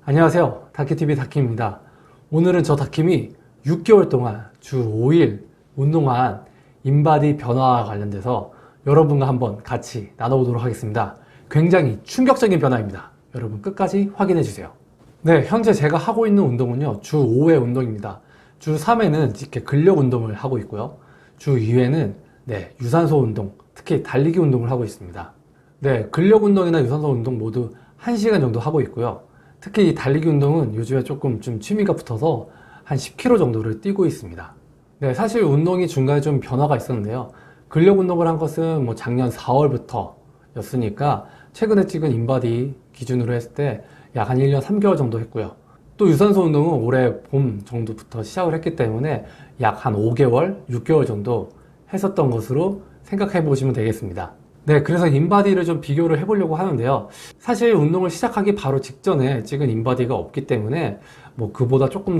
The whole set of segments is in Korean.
안녕하세요. 다키TV 다키입니다. 오늘은 저 다킴이 6개월 동안 주 5일 운동한 인바디 변화와 관련돼서 여러분과 한번 같이 나눠보도록 하겠습니다. 굉장히 충격적인 변화입니다. 여러분 끝까지 확인해 주세요. 네, 현재 제가 하고 있는 운동은요, 주 5회 운동입니다. 주 3회는 이렇게 근력 운동을 하고 있고요. 주 2회는 유산소 운동, 특히 달리기 운동을 하고 있습니다. 네, 근력 운동이나 유산소 운동 모두 1시간 정도 하고 있고요. 특히 이 달리기 운동은 요즘에 조금 취미가 붙어서 한 10km 정도를 뛰고 있습니다. 네, 사실 운동이 중간에 좀 변화가 있었는데요. 근력 운동을 한 것은 작년 4월부터 였으니까 최근에 찍은 인바디 기준으로 했을 때 약 한 1년 3개월 정도 했고요. 또 유산소 운동은 올해 봄 정도부터 시작을 했기 때문에 약 한 5개월, 6개월 정도 했었던 것으로 생각해 보시면 되겠습니다. 네, 그래서 인바디를 좀 비교를 해보려고 하는데요. 사실 운동을 시작하기 바로 직전에 찍은 인바디가 없기 때문에 그보다 조금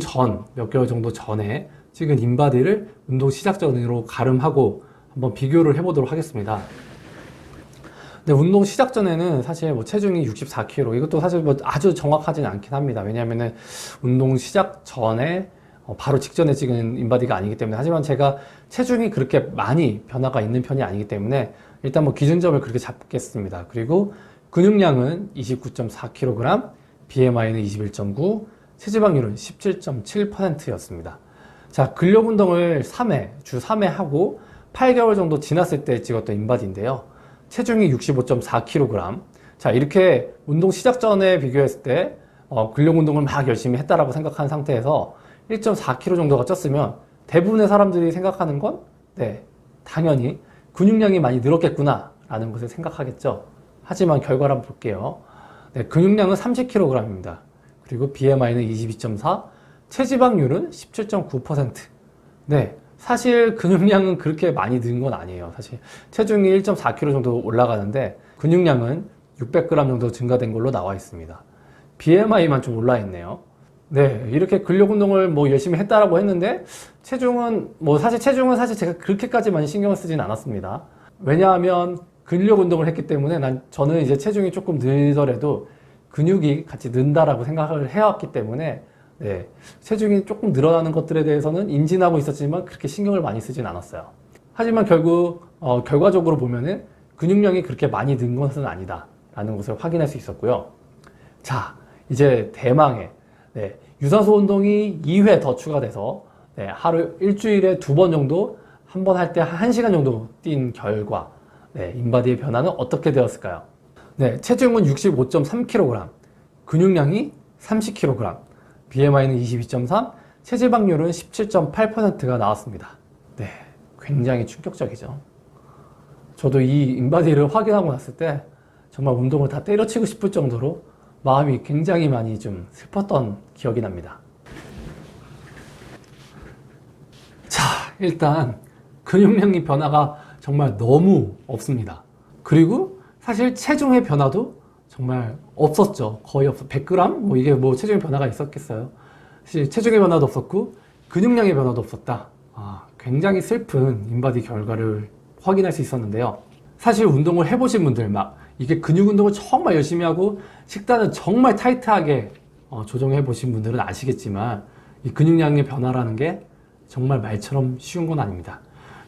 몇 개월 정도 전에 찍은 인바디를 운동 시작 전으로 가름하고 한번 비교를 해보도록 하겠습니다. 네, 운동 시작 전에는 사실 체중이 64kg, 이것도 사실 아주 정확하진 않긴 합니다. 왜냐하면은 운동 시작 전에 바로 직전에 찍은 인바디가 아니기 때문에. 하지만 제가 체중이 그렇게 많이 변화가 있는 편이 아니기 때문에 일단 기준점을 그렇게 잡겠습니다. 그리고 근육량은 29.4kg, BMI는 21.9, 체지방률은 17.7%였습니다. 자, 근력 운동을 주 3회 하고 8개월 정도 지났을 때 찍었던 인바디인데요. 체중이 65.4kg. 자, 이렇게 운동 시작 전에 비교했을 때 근력 운동을 막 열심히 했다라고 생각한 상태에서 1.4kg 정도가 쪘으면 대부분의 사람들이 생각하는 건 당연히 근육량이 많이 늘었겠구나 라는 것을 생각하겠죠. 하지만 결과를 한번 볼게요. 근육량은 30kg입니다. 그리고 BMI는 22.4, 체지방률은 17.9%. 사실 근육량은 그렇게 많이 는 건 아니에요. 사실 체중이 1.4kg 정도 올라가는데 근육량은 600g 정도 증가된 걸로 나와 있습니다. BMI만 좀 올라 있네요. 네, 이렇게 근력 운동을 열심히 했다라고 했는데 사실 체중은 제가 그렇게까지 많이 신경을 쓰진 않았습니다. 왜냐하면 근력 운동을 했기 때문에 저는 이제 체중이 조금 늘더라도 근육이 같이 는다라고 생각을 해왔기 때문에 체중이 조금 늘어나는 것들에 대해서는 인지하고 있었지만 그렇게 신경을 많이 쓰진 않았어요. 하지만 결국 결과적으로 보면은 근육량이 그렇게 많이 는 것은 아니다 라는 것을 확인할 수 있었고요. 자, 이제 대망의 유산소 운동이 2회 더 추가돼서 일주일에 2번 정도, 한 번 할 때 1시간 정도 뛴 결과 인바디의 변화는 어떻게 되었을까요? 체중은 65.3kg, 근육량이 30kg, BMI는 22.3, 체지방률은 17.8%가 나왔습니다. 굉장히 충격적이죠. 저도 이 인바디를 확인하고 났을 때 정말 운동을 다 때려치고 싶을 정도로 마음이 굉장히 많이 좀 슬펐던 기억이 납니다. 자, 일단 근육량의 변화가 정말 너무 없습니다. 그리고 사실 체중의 변화도 정말 없었죠. 거의 100g? 이게 체중의 변화가 있었겠어요. 사실 체중의 변화도 없었고 근육량의 변화도 없었다. 굉장히 슬픈 인바디 결과를 확인할 수 있었는데요. 사실 운동을 해보신 분들, 이게 근육 운동을 정말 열심히 하고 식단을 정말 타이트하게 조정해 보신 분들은 아시겠지만 이 근육량의 변화라는 게 정말 말처럼 쉬운 건 아닙니다.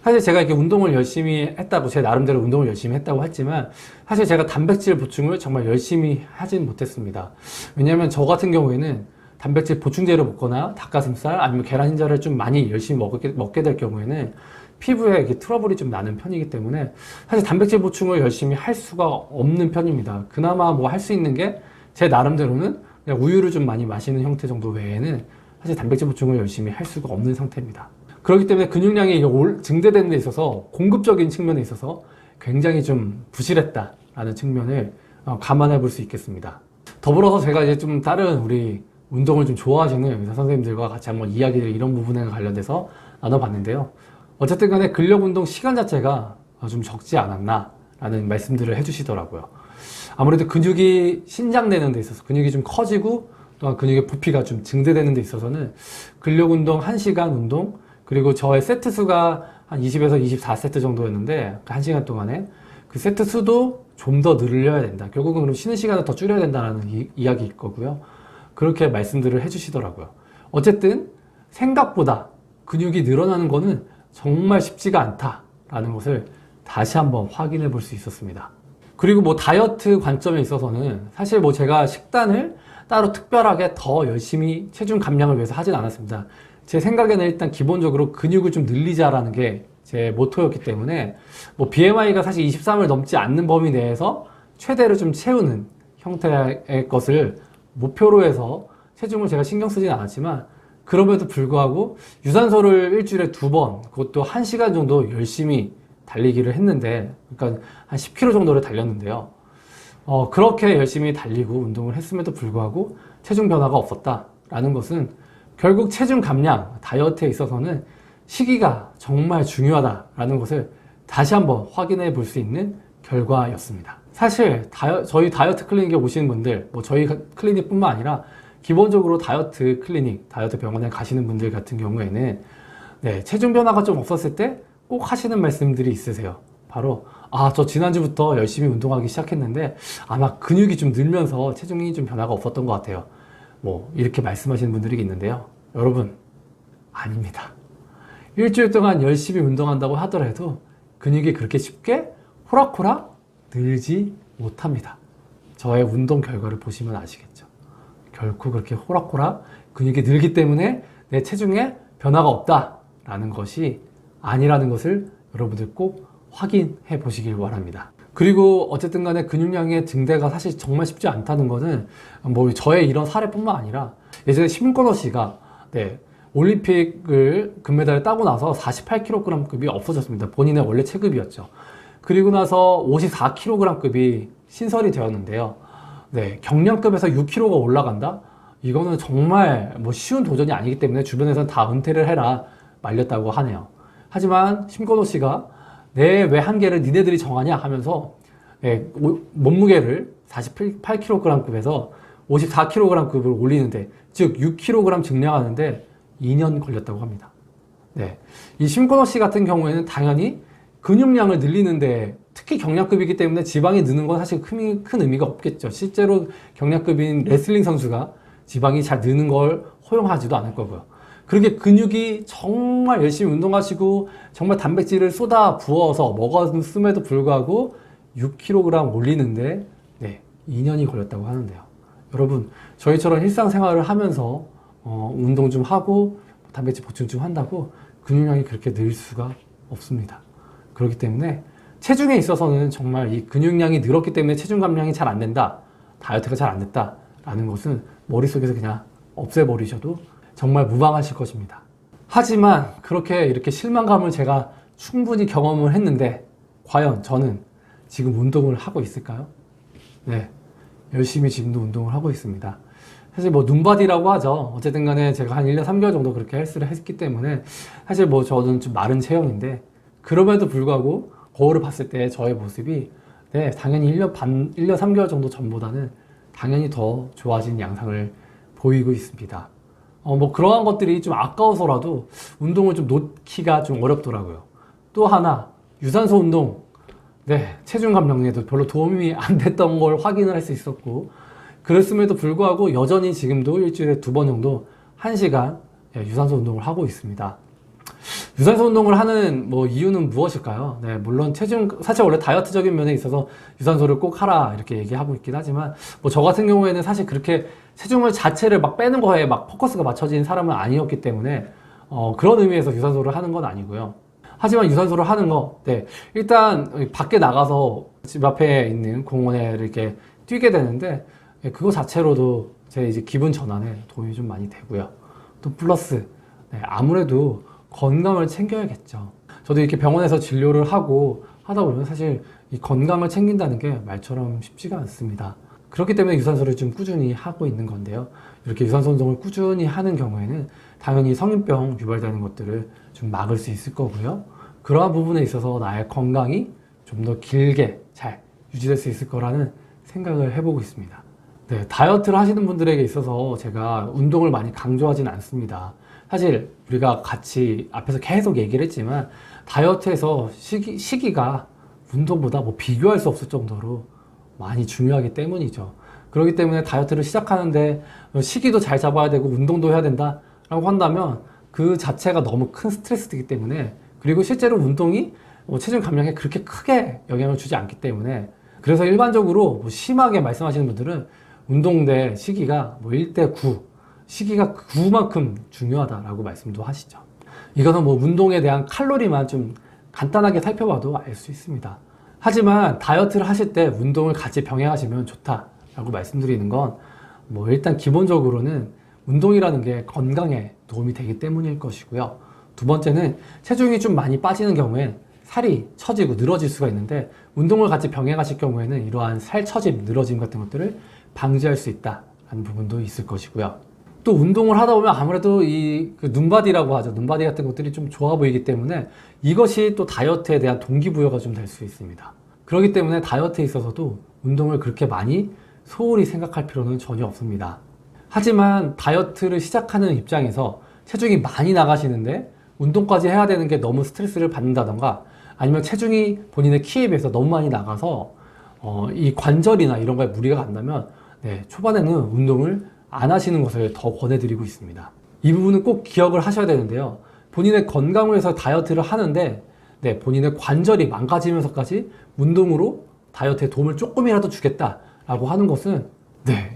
사실 제가 이렇게 운동을 열심히 했다고, 제 나름대로 운동을 열심히 했다고 했지만 사실 제가 단백질 보충을 정말 열심히 하진 못했습니다. 왜냐하면 저 같은 경우에는 단백질 보충제를 먹거나 닭가슴살 아니면 계란 흰자를 좀 많이 열심히 먹게 될 경우에는 피부에 이렇게 트러블이 좀 나는 편이기 때문에 사실 단백질 보충을 열심히 할 수가 없는 편입니다. 그나마 할 수 있는 게 제 나름대로는 그냥 우유를 좀 많이 마시는 형태 정도 외에는 사실 단백질 보충을 열심히 할 수가 없는 상태입니다. 그렇기 때문에 근육량이 증대되는 데 있어서 공급적인 측면에 있어서 굉장히 좀 부실했다라는 측면을 감안해 볼 수 있겠습니다. 더불어서 제가 이제 좀 다른 우리 운동을 좀 좋아하시는 의사 선생님들과 같이 한번 이야기를 이런 부분에 관련돼서 나눠봤는데요. 어쨌든 간에 근력 운동 시간 자체가 좀 적지 않았나 라는 말씀들을 해주시더라고요. 아무래도 근육이 신장되는 데 있어서 근육이 좀 커지고 또한 근육의 부피가 좀 증대되는 데 있어서는 근력 운동 1시간 운동, 그리고 저의 세트 수가 한 20에서 24세트 정도였는데 1시간 동안에 그 세트 수도 좀 더 늘려야 된다. 결국은 그럼 쉬는 시간을 더 줄여야 된다는 이야기일 거고요. 그렇게 말씀들을 해주시더라고요. 어쨌든 생각보다 근육이 늘어나는 거는 정말 쉽지가 않다라는 것을 다시 한번 확인해 볼 수 있었습니다. 그리고 뭐 다이어트 관점에 있어서는 사실 뭐 제가 식단을 따로 특별하게 더 열심히 체중 감량을 위해서 하진 않았습니다. 제 생각에는 일단 기본적으로 근육을 좀 늘리자라는 게 제 모토였기 때문에 뭐 BMI가 사실 23을 넘지 않는 범위 내에서 최대로 좀 채우는 형태의 것을 목표로 해서 체중을 제가 신경 쓰진 않았지만, 그럼에도 불구하고 유산소를 일주일에 2번, 그것도 1시간 정도 열심히 달리기를 했는데, 그러니까 한 10km 정도를 달렸는데요. 그렇게 열심히 달리고 운동을 했음에도 불구하고 체중 변화가 없었다라는 것은 결국 체중 감량, 다이어트에 있어서는 시기가 정말 중요하다라는 것을 다시 한번 확인해 볼 수 있는 결과였습니다. 사실 저희 다이어트 클리닉에 오시는 분들, 뭐 저희 클리닉뿐만 아니라 기본적으로 다이어트 클리닉, 다이어트 병원에 가시는 분들 같은 경우에는 체중 변화가 좀 없었을 때 꼭 하시는 말씀들이 있으세요. 바로 저 지난주부터 열심히 운동하기 시작했는데 아마 근육이 좀 늘면서 체중이 좀 변화가 없었던 것 같아요. 뭐 이렇게 말씀하시는 분들이 있는데요. 여러분, 아닙니다. 일주일 동안 열심히 운동한다고 하더라도 근육이 그렇게 쉽게 호락호락 늘지 못합니다. 저의 운동 결과를 보시면 아시겠죠. 결코 그렇게 호락호락 근육이 늘기 때문에 내 체중에 변화가 없다라는 것이 아니라는 것을 여러분들 꼭 확인해 보시길 바랍니다. 그리고 어쨌든 간에 근육량의 증대가 사실 정말 쉽지 않다는 것은 뭐 저의 이런 사례뿐만 아니라 예전에 심건호 씨가 올림픽을 금메달을 따고 나서 48kg급이 없어졌습니다. 본인의 원래 체급이었죠. 그리고 나서 54kg급이 신설이 되었는데요. 경량급에서 6kg가 올라간다? 이거는 정말 뭐 쉬운 도전이 아니기 때문에 주변에서는 다 은퇴를 해라 말렸다고 하네요. 하지만 심건호 씨가 내 왜 한계를 니네들이 정하냐 하면서 몸무게를 48kg급에서 54kg급을 올리는데, 즉 6kg 증량하는데 2년 걸렸다고 합니다. 이 심건호 씨 같은 경우에는 당연히 근육량을 늘리는데, 특히 경량급이기 때문에 지방이 느는 건 사실 큰 의미가 없겠죠. 실제로 경량급인 레슬링 선수가 지방이 잘 느는 걸 허용하지도 않을 거고요. 그렇게 근육이 정말 열심히 운동하시고 정말 단백질을 쏟아 부어서 먹었음에도 불구하고 6kg 올리는데 2년이 걸렸다고 하는데요. 여러분, 저희처럼 일상생활을 하면서 운동 좀 하고 단백질 보충 좀 한다고 근육량이 그렇게 늘 수가 없습니다. 그렇기 때문에 체중에 있어서는 정말 이 근육량이 늘었기 때문에 체중 감량이 잘 안 된다, 다이어트가 잘 안 됐다라는 것은 머릿속에서 그냥 없애버리셔도 정말 무방하실 것입니다. 하지만 이렇게 실망감을 제가 충분히 경험을 했는데 과연 저는 지금 운동을 하고 있을까요? 열심히 지금도 운동을 하고 있습니다. 사실 뭐 눈바디라고 하죠. 어쨌든 간에 제가 한 1년 3개월 정도 그렇게 헬스를 했기 때문에 사실 뭐 저는 좀 마른 체형인데, 그럼에도 불구하고 거울을 봤을 때 저의 모습이 당연히 1년 3개월 정도 전보다는 당연히 더 좋아진 양상을 보이고 있습니다. 뭐 그러한 것들이 좀 아까워서라도 운동을 좀 놓기가 좀 어렵더라고요. 또 하나, 유산소 운동. 체중 감량에도 별로 도움이 안 됐던 걸 확인을 할 수 있었고, 그랬음에도 불구하고 여전히 지금도 일주일에 2번 정도 1시간 유산소 운동을 하고 있습니다. 유산소 운동을 하는 뭐 이유는 무엇일까요? 물론 사실 원래 다이어트적인 면에 있어서 유산소를 꼭 하라 이렇게 얘기하고 있긴 하지만, 뭐 저 같은 경우에는 사실 그렇게 체중을 자체를 막 빼는 거에 막 포커스가 맞춰진 사람은 아니었기 때문에 그런 의미에서 유산소를 하는 건 아니고요. 하지만 유산소를 하는 거, 일단 밖에 나가서 집 앞에 있는 공원에 이렇게 뛰게 되는데, 그거 자체로도 제 이제 기분 전환에 도움이 좀 많이 되고요. 또 플러스 아무래도 건강을 챙겨야겠죠. 저도 이렇게 병원에서 진료를 하고 하다 보면 사실 이 건강을 챙긴다는 게 말처럼 쉽지가 않습니다. 그렇기 때문에 유산소를 좀 꾸준히 하고 있는 건데요. 이렇게 유산소 운동을 꾸준히 하는 경우에는 당연히 성인병 유발되는 것들을 좀 막을 수 있을 거고요. 그러한 부분에 있어서 나의 건강이 좀 더 길게 잘 유지될 수 있을 거라는 생각을 해보고 있습니다. 다이어트를 하시는 분들에게 있어서 제가 운동을 많이 강조하진 않습니다. 사실 우리가 같이 앞에서 계속 얘기를 했지만 다이어트에서 시기가 운동보다 뭐 비교할 수 없을 정도로 많이 중요하기 때문이죠. 그렇기 때문에 다이어트를 시작하는데 시기도 잘 잡아야 되고 운동도 해야 된다 라고 한다면 그 자체가 너무 큰 스트레스이기 때문에, 그리고 실제로 운동이 체중 감량에 그렇게 크게 영향을 주지 않기 때문에, 그래서 일반적으로 심하게 말씀하시는 분들은 운동대 시기가 1대9, 시기가 9만큼 중요하다라고 말씀도 하시죠. 이거는 운동에 대한 칼로리만 좀 간단하게 살펴봐도 알 수 있습니다. 하지만 다이어트를 하실 때 운동을 같이 병행하시면 좋다라고 말씀드리는 건 일단 기본적으로는 운동이라는 게 건강에 도움이 되기 때문일 것이고요. 두 번째는 체중이 좀 많이 빠지는 경우엔 살이 처지고 늘어질 수가 있는데, 운동을 같이 병행하실 경우에는 이러한 살 처짐, 늘어짐 같은 것들을 방지할 수 있다는 부분도 있을 것이고요. 또 운동을 하다 보면 아무래도 그 눈바디라고 하죠. 눈바디 같은 것들이 좀 좋아 보이기 때문에 이것이 또 다이어트에 대한 동기부여가 좀 될 수 있습니다. 그렇기 때문에 다이어트에 있어서도 운동을 그렇게 많이 소홀히 생각할 필요는 전혀 없습니다. 하지만 다이어트를 시작하는 입장에서 체중이 많이 나가시는데 운동까지 해야 되는 게 너무 스트레스를 받는다던가, 아니면 체중이 본인의 키에 비해서 너무 많이 나가서 이 관절이나 이런 거에 무리가 간다면 초반에는 운동을 안 하시는 것을 더 권해드리고 있습니다. 이 부분은 꼭 기억을 하셔야 되는데요. 본인의 건강을 위해서 다이어트를 하는데 본인의 관절이 망가지면서까지 운동으로 다이어트에 도움을 조금이라도 주겠다라고 하는 것은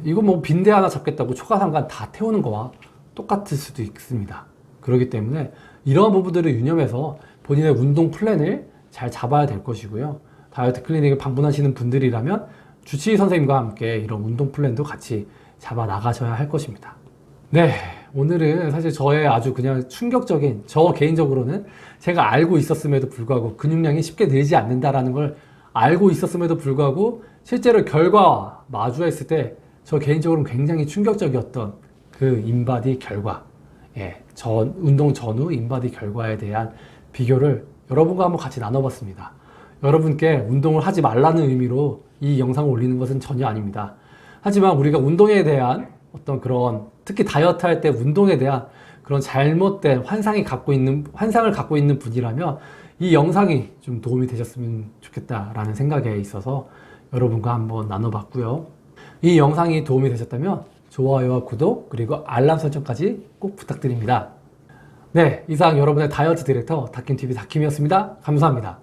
이거 빈대 하나 잡겠다고 초가상간 다 태우는 거와 똑같을 수도 있습니다. 그렇기 때문에 이러한 부분들을 유념해서 본인의 운동 플랜을 잘 잡아야 될 것이고요. 다이어트 클리닉을 방문하시는 분들이라면 주치의 선생님과 함께 이런 운동 플랜도 같이 잡아 나가셔야 할 것입니다. 오늘은 사실 저의 아주 그냥 충격적인, 저 개인적으로는 제가 알고 있었음에도 불구하고 근육량이 쉽게 늘지 않는다라는 걸 알고 있었음에도 불구하고 실제로 결과와 마주했을 때 저 개인적으로는 굉장히 충격적이었던 그 인바디 결과, 운동 전후 인바디 결과에 대한 비교를 여러분과 한번 같이 나눠봤습니다. 여러분께 운동을 하지 말라는 의미로 이 영상을 올리는 것은 전혀 아닙니다. 하지만 우리가 운동에 대한 어떤 그런, 특히 다이어트 할 때 운동에 대한 그런 잘못된 환상을 갖고 있는 분이라면 이 영상이 좀 도움이 되셨으면 좋겠다라는 생각에 있어서 여러분과 한번 나눠봤고요. 이 영상이 도움이 되셨다면 좋아요와 구독, 그리고 알람 설정까지 꼭 부탁드립니다. 이상 여러분의 다이어트 디렉터 다킴TV 다킴이었습니다. 감사합니다.